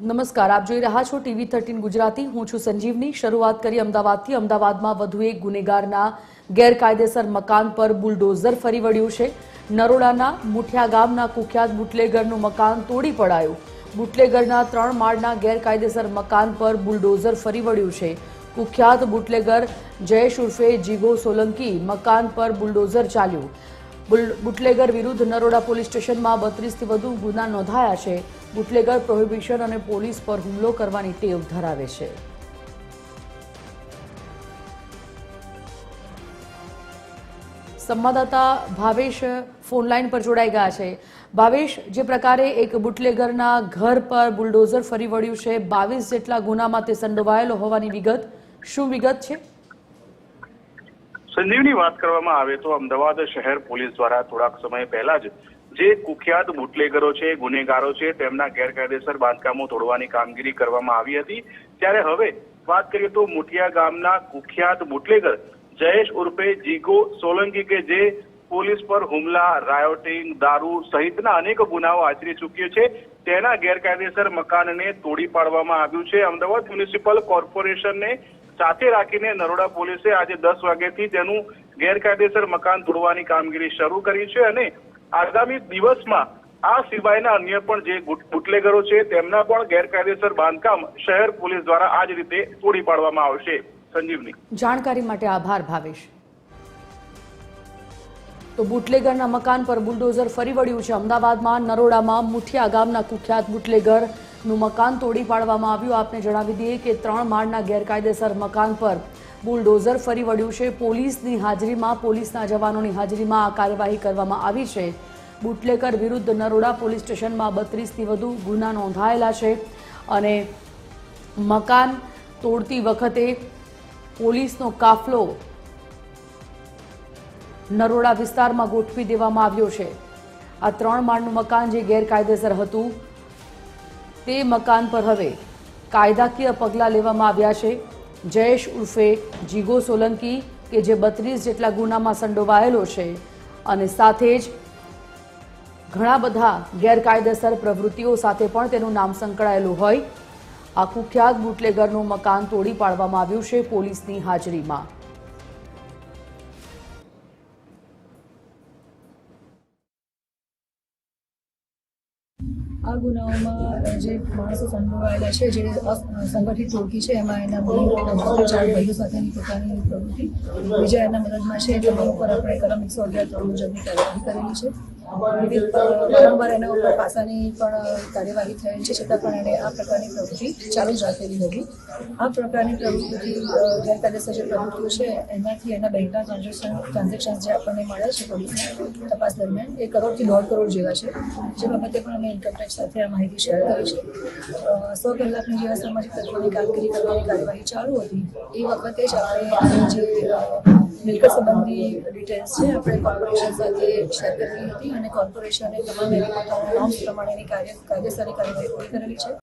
નમસ્કાર, આપ જોઈ રહ્યા છો ટીવી 13 ગુજરાતી। હું છું સંજીવની। શરૂઆત કરી અમદાવાદથી। અમદાવાદમાં વધુ એક ગુનેગારના ગેરકાયદેસર મકાન પર બુલડોઝર ફરી વળ્યું છે। નરોડાના મુઠિયા ગામના કુખ્યાત બુટલેગરનું મકાન તોડી પડાયું। બુટલેગરના 3 માળના ગેરકાયદેસર મકાન પર બુલડોઝર ફરી વળ્યું છે। કુખ્યાત બુટલેગર જયેશ ઉર્ફે જીગો સોલંકી મકાન પર બુલડોઝર ચાલ્યું। બુટલેગર વિરુદ્ધ નરોડા પોલીસ સ્ટેશનમાં 32થી વધુ ગુના નોંધાયા છે। બુટલેગર પ્રોહિબિશન અને પોલીસ પર હુમલો કરવાની ટેવ ધરાવે છે। સંવાદદાતા ભાવેશ ફોન લાઈન પર જોડાઈ ગયા છે। ભાવેશ, જે પ્રકારે એક બુટલેગરના ઘર પર બુલડોઝર ફરી વળ્યું છે, 22 જેટલા ગુનામાં તે સંડોવાયેલો હોવાની વિગત, શું વિગત છે? સંજીવની વાત કરવામાં આવે તો અમદાવાદ શહેર પોલીસ દ્વારા થોડાક સમય પહેલા જ જે કુખ્યાત બુટલેગરો છે, ગુનેગારો છે, તેમના ગેરકાયદેસર બાંધકામો તોડવાની કામગીરી કરવામાં આવી હતી। ત્યારે હવે વાત કરીએ તો મુઠિયા ગામના કુખ્યાત બુટલેગર જયેશ ઉર્ફે જીગો સોલંકી કે જે પોલીસ પર હુમલા, રાયોટિંગ, દારૂ સહિતના અનેક ગુનાઓ આચરી ચૂક્યો છે, તેના ગેરકાયદેસર મકાનને તોડી પાડવામાં આવ્યું છે। અમદાવાદ મ્યુનિસિપલ કોર્પોરેશનને સાથે રાખીને નરોડા પોલીસે આજે 10 વાગ્યાથી તેનું ગેરકાયદેસર મકાન તોડવાની કામગીરી શરૂ કરી છે અને આગામી દિવસમાં આ સિવાયના અન્ય પણ જે બુટલેગરો છે તેમના પણ ગેરકાયદેસર બાંધકામ શહેર પોલીસ દ્વારા આ જ રીતે તોડી પાડવામાં આવશે। સંજીવની, જાણકારી માટે આભાર ભાવેશ। તો બુટલેગરના મકાન પર બુલડોઝર ફરી વળ્યું છે। અમદાવાદમાં નરોડામાં મુઠિયા ગામના કુખ્યાત બુટલેગરનું મકાન તોડી પાડવામાં આવ્યું। આપને જણાવી દઈએ કે 3 માળના ગેરકાયદેસર મકાન પર બુલડોઝર ફરી વળ્યું છે। પોલીસની હાજરીમાં, પોલીસના જવાનોની હાજરીમાં આ કાર્યવાહી કરવામાં આવી છે। બુટલેગર વિરુદ્ધ નરોડા પોલીસ સ્ટેશનમાં 32થી વધુ ગુના નોંધાયેલા છે અને મકાન તોડતી વખતે પોલીસનો કાફલો નરોડા વિસ્તારમાં ગોઠવી દેવામાં આવ્યો છે। આ 3 માળનું મકાન જે ગેરકાયદેસર હતું તે મકાન પર હવે કાયદાકીય પગલાં લેવામાં આવ્યા છે। જયેશ ઉર્ફે જીગો સોલંકી કે જે 32 જેટલા ગુનામાં સંડોવાયેલો છે અને સાથે જ ઘણા બધા ગેરકાયદેસર પ્રવૃત્તિઓ સાથે પણ તેનું નામ સંકળાયેલું હોય, આ કુખ્યાત બુટલેગરનું મકાન તોડી પાડવામાં આવ્યું છે પોલીસની હાજરીમાં। આ ગુનાઓમાં જે માણસો સંડોવાયેલા છે, જે સંગઠિત ટોળકી છે, એમાં એના 4 ભાઈઓ સાથેની પોતાની પ્રવૃત્તિ, બીજા એના મદદમાં છે, તમામ ઉપર આપણે કલમ 111 મુજબની કાર્યવાહી કરેલી છે। વારંવાર એના ઉપર પાસાની પણ કાર્યવાહી થયેલ છે, છતાં પણ એને આ પ્રકારની પ્રવૃત્તિ ચાલુ જ રાખેલી હતી। આ પ્રકારની પ્રવૃત્તિથી ગેરકાયદેસર જે પ્રવૃત્તિઓ છે એનાથી એના બેંકના ટ્રાન્ઝેક્શન જે આપણને મળ્યા છે પોલીસની તપાસ દરમિયાન, એ 1 કરોડથી 1.5 કરોડ જેવા છે, જે બાબતે પણ અમે ઇન્કમટેક્સ સાથે આ માહિતી શેર કરી છે। 100 કલાકની જે સામાજિક તત્વોની કામગીરી કરવાની કાર્યવાહી ચાલુ હતી એ વખતે જ આપણે જે મિલકત સંબંધી ડિટેલ્સ છે આપણે કોર્પોરેશન સાથે શેર કરેલી હતી અને કોર્પોરેશને તમામ એની પોતાના નોર્મ્સ પ્રમાણેની કાયદેસરની કાર્યવાહી પૂરી કરેલી છે।